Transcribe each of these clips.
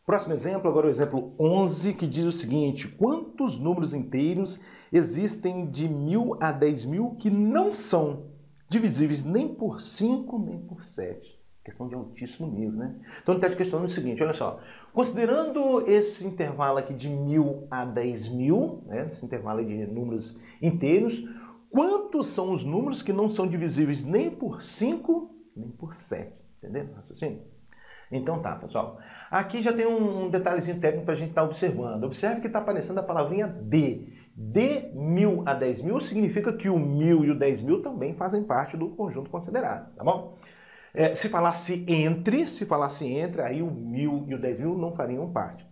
Próximo exemplo, agora o exemplo 11, que diz o seguinte: quantos números inteiros existem de 1000 a 10.000 que não são divisíveis nem por 5 nem por 7? Questão de altíssimo nível, né? Então, ele está te questionando o seguinte, olha só. Considerando esse intervalo aqui de 1000 a 10.000, né, esse intervalo de números inteiros, quantos são os números que não são divisíveis nem por 5 nem por 7? Entendeu? Raciocínio? Então tá, pessoal. Aqui já tem um detalhezinho técnico para a gente estar observando. Observe que está aparecendo a palavrinha de. De 1000 a 10.000 significa que o 1000 e o 10.000 também fazem parte do conjunto considerado, tá bom? Se falasse entre, aí o 1000 e o 10.000 não fariam parte.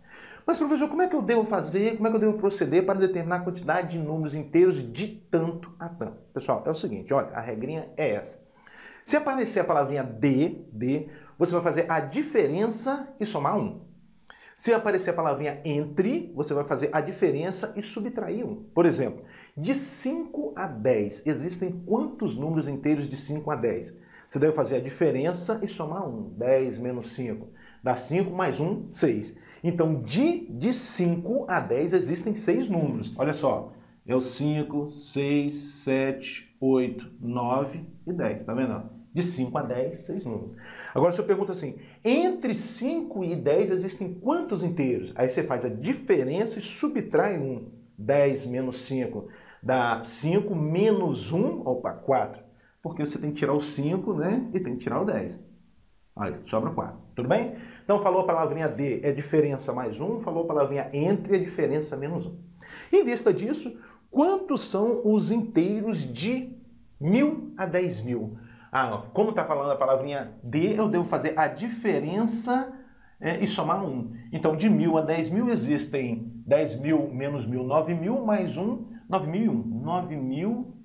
Mas, professor, como é que eu devo fazer, como é que eu devo proceder para determinar a quantidade de números inteiros de tanto a tanto? Pessoal, é o seguinte, olha, a regrinha é essa. Se aparecer a palavrinha de, você vai fazer a diferença e somar 1. Se aparecer a palavrinha entre, você vai fazer a diferença e subtrair 1. Por exemplo, de 5 a 10, existem quantos números inteiros de 5 a 10? Você deve fazer a diferença e somar 1. 10 menos 5. Dá 5 mais 1, 6. Então, de 5 a 10 existem 6 números. Olha só, é o 5, 6, 7, 8, 9 e 10, tá vendo? De 5 a 10, 6 números. Agora, se eu pergunto assim, entre 5 e 10 existem quantos inteiros? Aí você faz a diferença e subtrai 1. 10 menos 5 dá 5 menos 1, opa, 4. Porque você tem que tirar o 5, né? E tem que tirar o 10. Olha, sobra 4. Tudo bem? Então, falou a palavrinha de, é diferença mais 1. Falou a palavrinha entre, é diferença menos 1. Em vista disso, quantos são os inteiros de 1000 a 10.000? Como está falando a palavrinha de, eu devo fazer a diferença e somar 1. Então, de 1000 a 10.000 existem 10.000 menos 1.000, 9.000, mais 1, 9.001.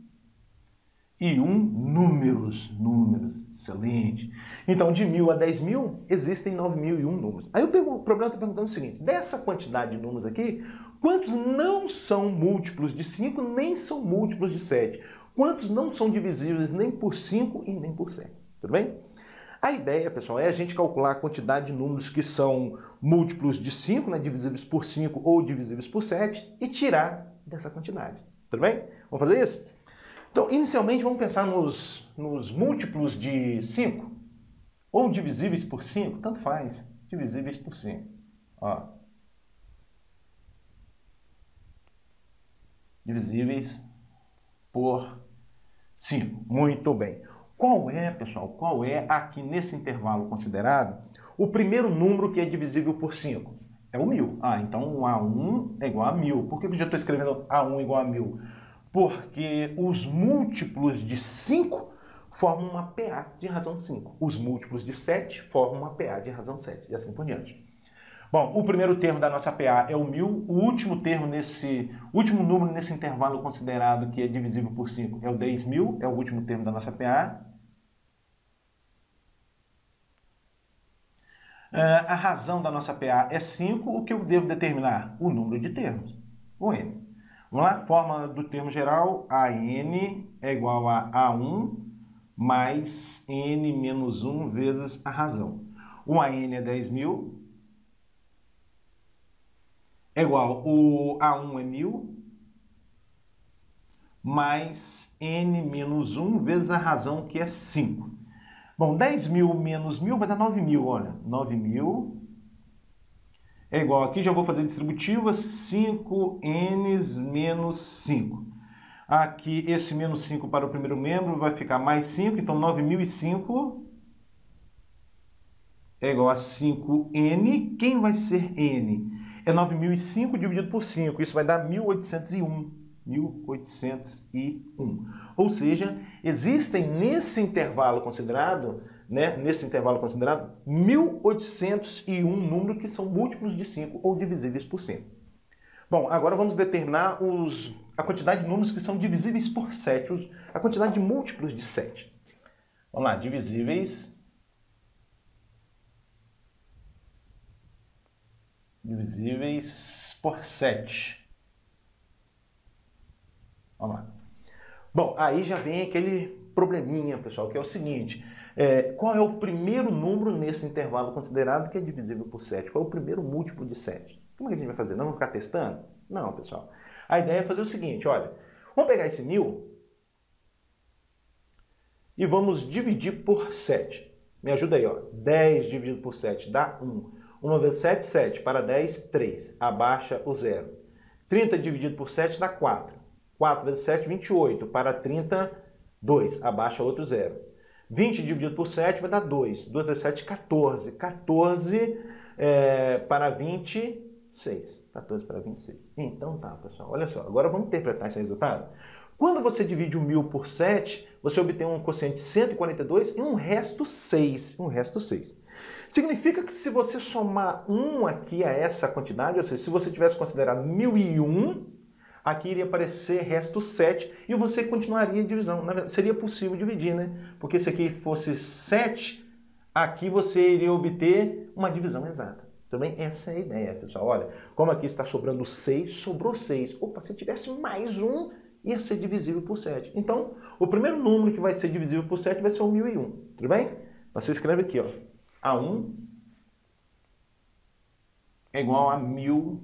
9.001 números. Excelente. Então, de 1000 a 10.000, existem 9.001 números. Aí o problema está perguntando o seguinte, dessa quantidade de números aqui, quantos não são múltiplos de 5, nem são múltiplos de 7? Quantos não são divisíveis nem por 5 e nem por 7? Tudo bem? A ideia, pessoal, é a gente calcular a quantidade de números que são múltiplos de 5, né, divisíveis por 5 ou divisíveis por 7, e tirar dessa quantidade. Tudo bem? Vamos fazer isso? Então, inicialmente, vamos pensar nos múltiplos de 5, ou divisíveis por 5, tanto faz, divisíveis por 5. Ó. Divisíveis por 5. Muito bem. Qual é, pessoal, qual é aqui nesse intervalo considerado o primeiro número que é divisível por 5? É o 1000. Então o A1 é igual a 1000. Por que eu já estou escrevendo A1 igual a 1000? Porque os múltiplos de 5 formam uma PA de razão 5. Os múltiplos de 7 formam uma PA de razão 7. E assim por diante. Bom, o primeiro termo da nossa PA é o 1000. O último número nesse intervalo considerado que é divisível por 5 é o 10.000. É o último termo da nossa PA. A razão da nossa PA é 5. O que eu devo determinar? O número de termos, o N. Vamos lá? Forma do termo geral, AN é igual a A1 mais N menos 1 vezes a razão. O AN é 10.000, é igual, o A1 é 1000, mais N menos 1 vezes a razão, que é 5. Bom, 10.000 menos 1.000 vai dar 9.000, olha. 9.000 é igual, aqui já vou fazer distributiva, 5n menos 5. Aqui, esse menos 5 para o primeiro membro vai ficar mais 5, então 9.005 é igual a 5n. Quem vai ser n? É 9.005 dividido por 5, isso vai dar 1.801. 1.801. Ou seja, existem nesse intervalo considerado, 1.801 números que são múltiplos de 5 ou divisíveis por 5. Bom, agora vamos determinar a quantidade de números que são divisíveis por 7, a quantidade de múltiplos de 7. Vamos lá, divisíveis por 7. Vamos lá. Bom, aí já vem aquele probleminha, pessoal, que é o seguinte. Qual é o primeiro número nesse intervalo considerado que é divisível por 7? Qual é o primeiro múltiplo de 7? Como é que a gente vai fazer? Não vamos ficar testando? Não, pessoal. A ideia é fazer o seguinte, olha, vamos pegar esse 1000 e vamos dividir por 7. Me ajuda aí, ó. 10 dividido por 7 dá 1. 1 vezes 7, 7. Para 10, 3. Abaixa o 0. 30 dividido por 7 dá 4. 4 vezes 7, 28. Para 30, 2. Abaixa outro 0. 20 dividido por 7 vai dar 2. 2 vezes 7, 14. 14 para 26. 14 para 26. Então tá, pessoal. Olha só. Agora vamos interpretar esse resultado. Quando você divide o 1000 por 7, você obtém um quociente 142 e um resto 6. Significa que se você somar 1 aqui a essa quantidade, ou seja, se você tivesse considerado 1001, aqui iria aparecer resto 7 e você continuaria a divisão. Seria possível dividir, né? Porque se aqui fosse 7, aqui você iria obter uma divisão exata. Também essa é a ideia, pessoal. Olha, como aqui está sobrando 6, sobrou 6. Opa, se tivesse mais um, ia ser divisível por 7. Então, o primeiro número que vai ser divisível por 7 vai ser o 1001. Tudo bem? Então, você escreve aqui, ó. A1 é igual a 1001.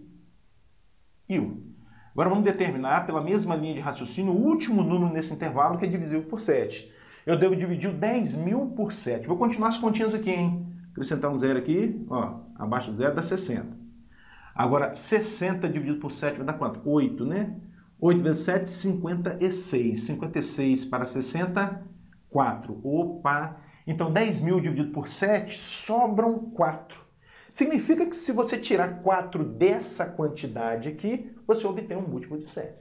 Agora vamos determinar, pela mesma linha de raciocínio, o último número nesse intervalo que é divisível por 7. Eu devo dividir o 10.000 por 7. Vou continuar as continhas aqui, hein? Acrescentar um zero aqui, ó. Abaixo do zero dá 60. Agora, 60 dividido por 7 vai dar quanto? 8, né? 8 vezes 7, 56. 56 para 60, 4. Opa! Então, 10.000 dividido por 7, sobram 4. Significa que se você tirar 4 dessa quantidade aqui, você obtém um múltiplo de 7.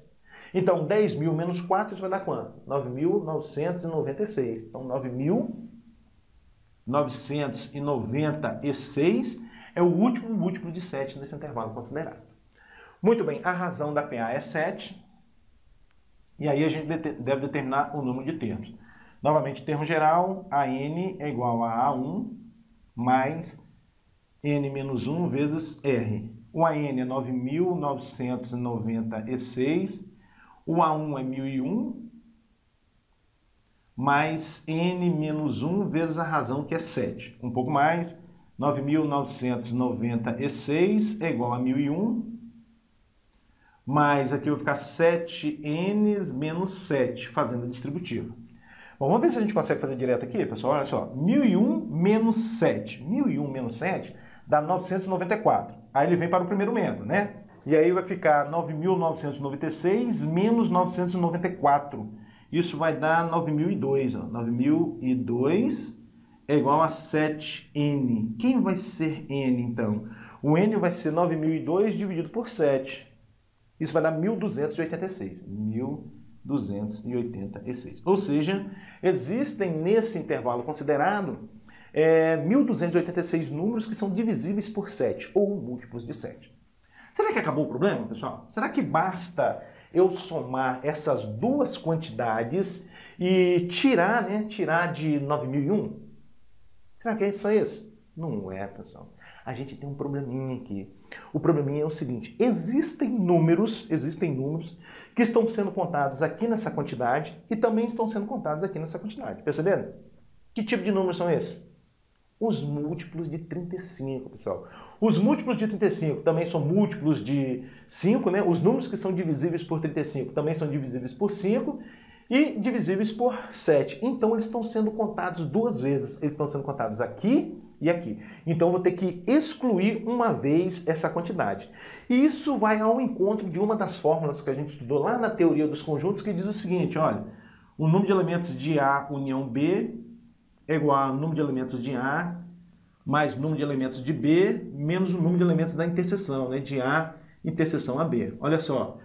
Então, 10.000 menos 4, isso vai dar quanto? 9.996. Então, 9.996 é o último múltiplo de 7 nesse intervalo considerado. Muito bem, a razão da PA é 7. E aí a gente deve determinar o número de termos. Novamente, termo geral, AN é igual a A1 mais N menos 1 vezes R. O AN é 9.996, o A1 é 1001, mais N menos 1 vezes a razão, que é 7. Um pouco mais, 9.996 é igual a 1001, mas aqui vai ficar 7n menos 7, fazendo a distributiva. Bom, vamos ver se a gente consegue fazer direto aqui, pessoal. Olha só, 1001 menos 7. 1001 menos 7 dá 994. Aí ele vem para o primeiro membro, né? E aí vai ficar 9.996 menos 994. Isso vai dar 9.002. 9.002 é igual a 7n. Quem vai ser n, então? O n vai ser 9.002 dividido por 7. Isso vai dar 1.286. 1.286. Ou seja, existem nesse intervalo considerado 1.286 números que são divisíveis por 7, ou múltiplos de 7. Será que acabou o problema, pessoal? Será que basta eu somar essas duas quantidades e tirar de 9.001? Será que é só isso? Não é, pessoal. A gente tem um probleminha aqui. O probleminha é o seguinte: existem números que estão sendo contados aqui nessa quantidade e também estão sendo contados aqui nessa quantidade. Perceberam? Que tipo de números são esses? Os múltiplos de 35, pessoal. Os múltiplos de 35 também são múltiplos de 5, né? Os números que são divisíveis por 35 também são divisíveis por 5 e divisíveis por 7. Então, eles estão sendo contados duas vezes. Eles estão sendo contados aqui e aqui. Então, eu vou ter que excluir uma vez essa quantidade. E isso vai ao encontro de uma das fórmulas que a gente estudou lá na teoria dos conjuntos, que diz o seguinte, olha, o número de elementos de A união B é igual ao número de elementos de A mais o número de elementos de B menos o número de elementos da interseção, né, de A interseção a B. Olha só,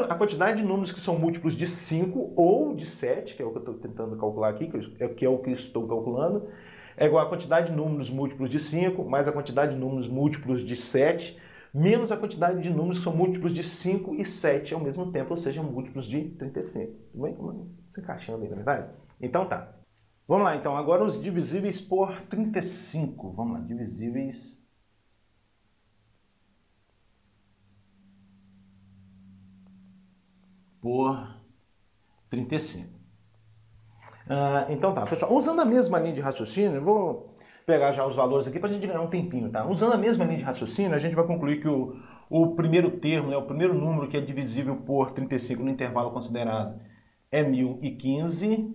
a quantidade de números que são múltiplos de 5 ou de 7, que é o que eu estou tentando calcular aqui, que é o que eu estou calculando, é igual à quantidade de números múltiplos de 5 mais a quantidade de números múltiplos de 7 menos a quantidade de números que são múltiplos de 5 e 7 ao mesmo tempo, ou seja, múltiplos de 35. Tudo bem? Se encaixando aí, na verdade? Então tá. Vamos lá, então. Agora os divisíveis por 35. Vamos lá, divisíveis por 35. Então tá, pessoal, usando a mesma linha de raciocínio, eu vou pegar já os valores aqui para a gente ganhar um tempinho, tá? Usando a mesma linha de raciocínio, a gente vai concluir que o primeiro termo, né, o primeiro número que é divisível por 35 no intervalo considerado é 1015,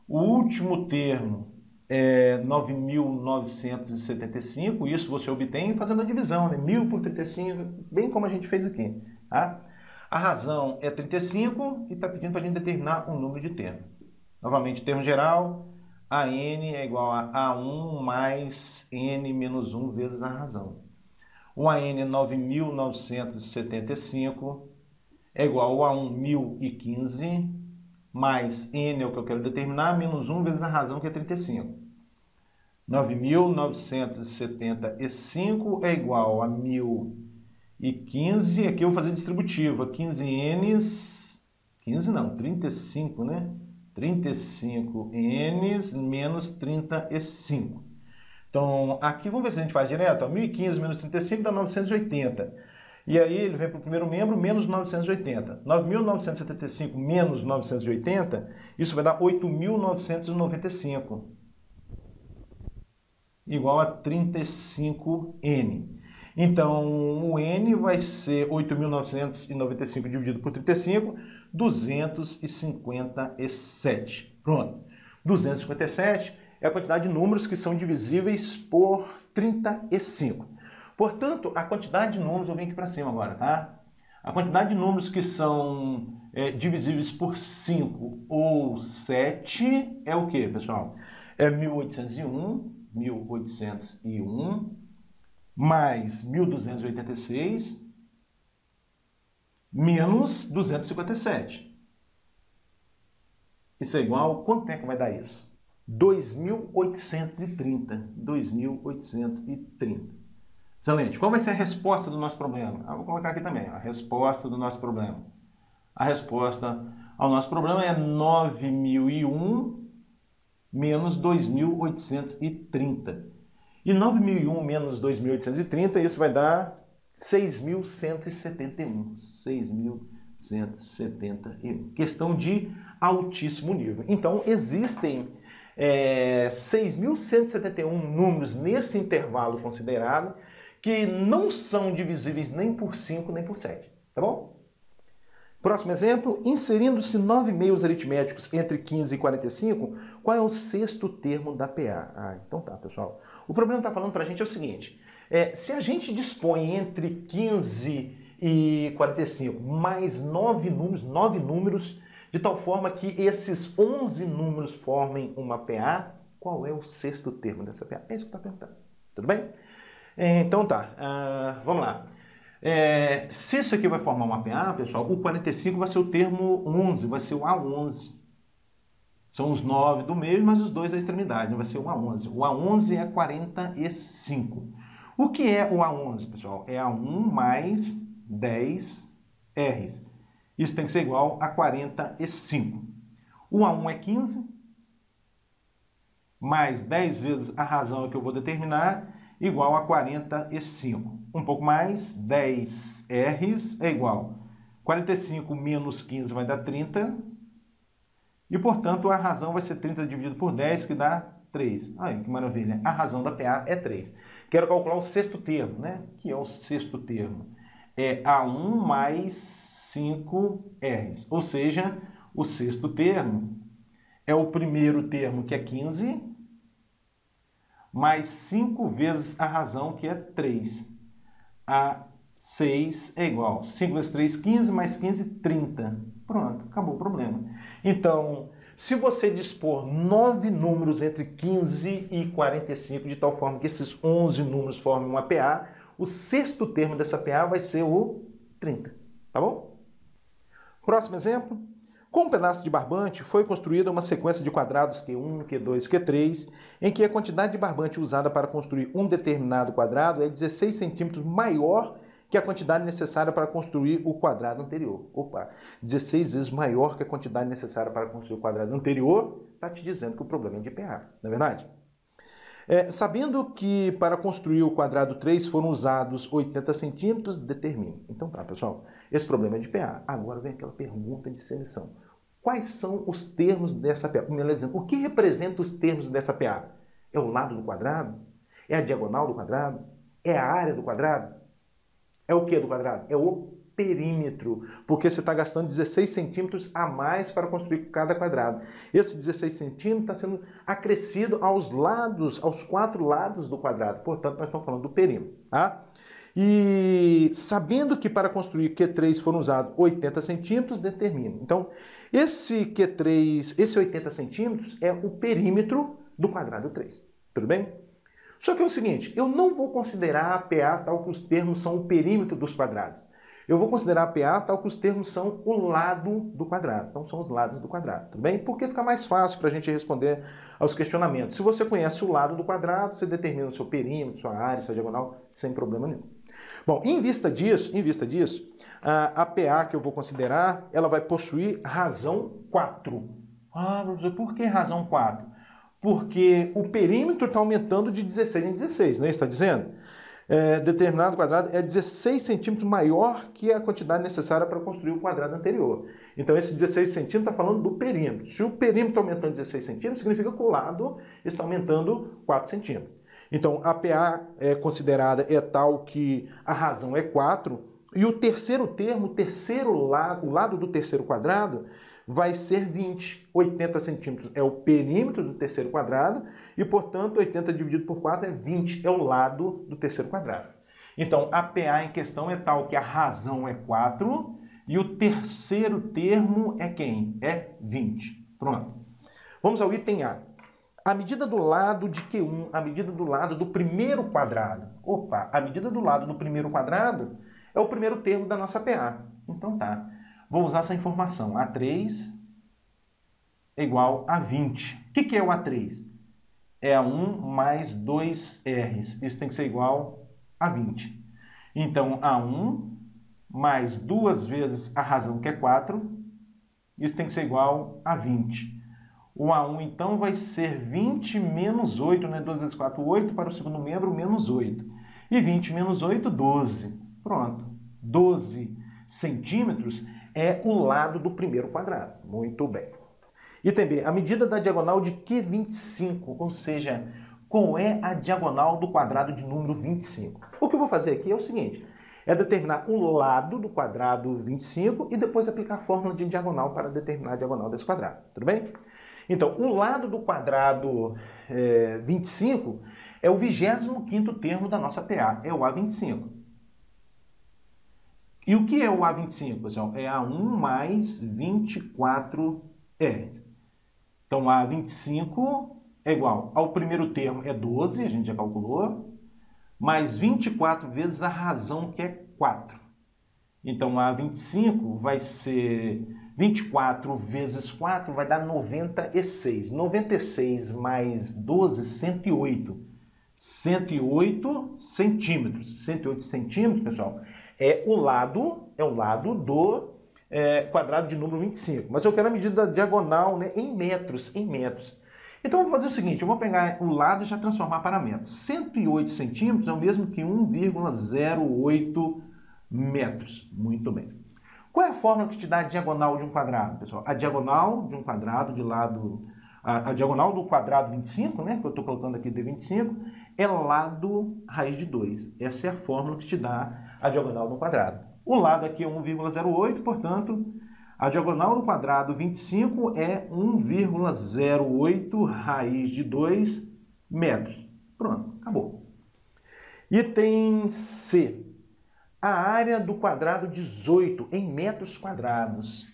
o último termo é 9.975, isso você obtém fazendo a divisão, né? 1.000 por 35, bem como a gente fez aqui, tá? A razão é 35 e está pedindo para a gente determinar um número de termo. Novamente, termo geral, AN é igual a A1 mais N menos 1 vezes a razão. O AN é 9.975, é igual a 1.015, mais N é o que eu quero determinar, menos 1 vezes a razão, que é 35. 9.975 é igual a 1.015, aqui eu vou fazer distributiva, 15 N's, 15 não, 35, né? 35 N's menos 35. Então, aqui vamos ver se a gente faz direto. 1.015 menos 35 dá 980. E aí ele vem para o primeiro membro, menos 980. 9.975 menos 980, isso vai dar 8.995. Igual a 35N. Então, o N vai ser 8.995 dividido por 35, 257. Pronto. 257 é a quantidade de números que são divisíveis por 35. Portanto, a quantidade de números, eu venho aqui para cima agora, tá? A quantidade de números que são divisíveis por 5 ou 7 é o quê, pessoal? É 1801 mais 1.286 menos 257. Isso é igual, quanto tempo vai dar isso? 2.830. 2.830. Excelente. Qual vai ser a resposta do nosso problema? Vou colocar aqui também, a resposta do nosso problema. A resposta ao nosso problema é 9.001 menos 2.830. E 9.001 menos 2.830, isso vai dar 6.171. 6.171. Questão de altíssimo nível. Então, existem 6.171 números nesse intervalo considerado que não são divisíveis nem por 5 nem por 7. Tá bom? Próximo exemplo, inserindo-se 9 meios aritméticos entre 15 e 45, qual é o sexto termo da PA? Então tá, pessoal. O problema que está falando para a gente é o seguinte, se a gente dispõe entre 15 e 45 mais 9 números, de tal forma que esses 11 números formem uma PA, qual é o sexto termo dessa PA? É isso que está perguntando. Tudo bem? Então tá, vamos lá. Se isso aqui vai formar uma PA, pessoal, o 45 vai ser o termo 11, vai ser o A11. São os 9 do meio, mas os 2 da extremidade, não vai ser o A11. O A11 é 45. O que é o A11, pessoal? É A1 mais 10 R's. Isso tem que ser igual a 45. O A1 é 15, mais 10 vezes a razão que eu vou determinar, igual a 45. Um pouco mais, 10 R's é igual. 45 menos 15 vai dar 30. E, portanto, a razão vai ser 30 dividido por 10, que dá 3. Aí, que maravilha. A razão da PA é 3. Quero calcular o sexto termo, né? Que é o sexto termo. É A1 mais 5 R's. Ou seja, o sexto termo é o primeiro termo, que é 15, mais 5 vezes a razão, que é 3. A 6 é igual. 5 vezes 3, 15, mais 15, 30. Pronto, acabou o problema. Então, se você dispor 9 números entre 15 e 45, de tal forma que esses 11 números formem uma PA, o sexto termo dessa PA vai ser o 30. Tá bom? Próximo exemplo. Com um pedaço de barbante, foi construída uma sequência de quadrados Q1, Q2, Q3, em que a quantidade de barbante usada para construir um determinado quadrado é 16 centímetros maior que a quantidade necessária para construir o quadrado anterior. Opa, 16 vezes maior que a quantidade necessária para construir o quadrado anterior, está te dizendo que o problema é de PA, não é verdade? Sabendo que para construir o quadrado 3 foram usados 80 centímetros, determine. Então tá, pessoal, esse problema é de PA. Agora vem aquela pergunta de seleção. Quais são os termos dessa PA? Melhor dizendo, o que representa os termos dessa PA? É o lado do quadrado? É a diagonal do quadrado? É a área do quadrado? É o que do quadrado? É o perímetro, porque você está gastando 16 centímetros a mais para construir cada quadrado. Esse 16 centímetros está sendo acrescido aos lados, aos 4 lados do quadrado. Portanto, nós estamos falando do perímetro. Tá? E sabendo que para construir Q3 foram usados 80 centímetros, determina. Então, esse Q3, esse 80 centímetros é o perímetro do quadrado 3. Tudo bem? Só que é o seguinte, eu não vou considerar a PA tal que os termos são o perímetro dos quadrados. Eu vou considerar a PA tal que os termos são o lado do quadrado. Então, são os lados do quadrado, tudo bem? Porque fica mais fácil para a gente responder aos questionamentos. Se você conhece o lado do quadrado, você determina o seu perímetro, sua área, sua diagonal, sem problema nenhum. Bom, em vista disso, a PA que eu vou considerar, ela vai possuir razão 4. Ah, professor, por que razão 4? Porque o perímetro está aumentando de 16 em 16, né? Está dizendo? Determinado quadrado é 16 centímetros maior que a quantidade necessária para construir o quadrado anterior. Então, esse 16 centímetros está falando do perímetro. Se o perímetro está aumentando 16 centímetros, significa que o lado está aumentando 4 centímetros. Então, a PA é considerada tal que a razão é 4, e o terceiro termo, o lado do terceiro quadrado, vai ser 20. 80 centímetros é o perímetro do terceiro quadrado e, portanto, 80 dividido por 4 é 20, é o lado do terceiro quadrado. Então, a PA em questão é tal que a razão é 4 e o terceiro termo é quem? É 20. Pronto. Vamos ao item A. A medida do lado de Q1, a medida do lado do primeiro quadrado. Opa, a medida do lado do primeiro quadrado é o primeiro termo da nossa PA. Então tá. Vou usar essa informação. A3 é igual a 20. O que é o A3? É a 1 mais 2Rs. Isso tem que ser igual a 20. Então, A1 mais 2 vezes a razão, que é 4. Isso tem que ser igual a 20. O A1, então, vai ser 20 menos 8, né? 2 vezes 4, 8. Para o segundo membro, menos 8. E 20 menos 8, 12. Pronto. 12 centímetros é o lado do primeiro quadrado. Muito bem. Item B, a medida da diagonal de Q25, ou seja, qual é a diagonal do quadrado de número 25? O que eu vou fazer aqui é o seguinte, é determinar o lado do quadrado 25 e depois aplicar a fórmula de diagonal para determinar a diagonal desse quadrado, tudo bem? Então, o lado do quadrado 25 é o 25º termo da nossa PA, é o A25. E o que é o A25, pessoal? É A1 mais 24R. Então, A25 é igual ao primeiro termo, é 12, a gente já calculou, mais 24 vezes a razão, que é 4. Então, A25 vai ser 24 vezes 4, vai dar 96. 96 mais 12, 108. 108 centímetros. 108 centímetros, pessoal, é o lado do quadrado de número 25. Mas eu quero a medida diagonal, né, em metros. Então eu vou fazer o seguinte, eu vou pegar o lado e já transformar para metros. 108 centímetros é o mesmo que 1,08 metros. Muito bem. Qual é a fórmula que te dá a diagonal de um quadrado, pessoal? A diagonal de um quadrado de lado... A diagonal do quadrado 25, né, que eu estou colocando aqui de 25, é lado raiz de 2. Essa é a fórmula que te dá a diagonal do quadrado. O lado aqui é 1,08, portanto, a diagonal do quadrado 25 é 1,08 raiz de 2 metros. Pronto, acabou. Item C. A área do quadrado 18 em metros quadrados.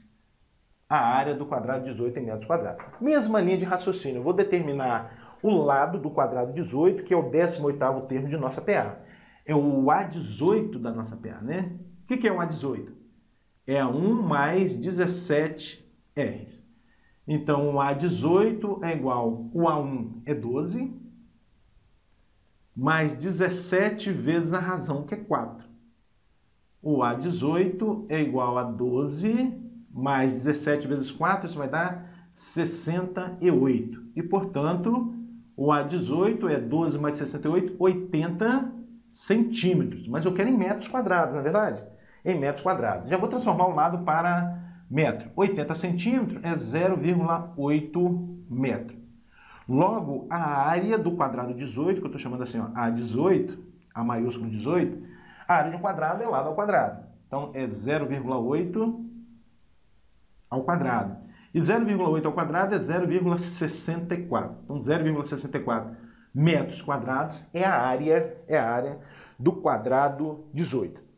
A área do quadrado 18 em metros quadrados. Mesma linha de raciocínio. Eu vou determinar o lado do quadrado 18, que é o 18º termo de nossa PA. É o A18 da nossa PA, né? O que é o A18? É a 1 mais 17R. Então, o A18 é igual, o A1 é 12, mais 17 vezes a razão, que é 4. O A18 é igual a 12... mais 17 vezes 4, isso vai dar 68. E, portanto, o A18 é 12 mais 68, 80 centímetros. Mas eu quero em metros quadrados, não é verdade? Em metros quadrados. Já vou transformar o lado para metro. 80 centímetros é 0,8 metro. Logo, a área do quadrado 18, que eu estou chamando assim, ó, A18, A maiúsculo 18, a área de um quadrado é lado ao quadrado. Então, é 0,8 ao quadrado. E 0,8 ao quadrado é 0,64. Então, 0,64 metros quadrados é a área do quadrado 18.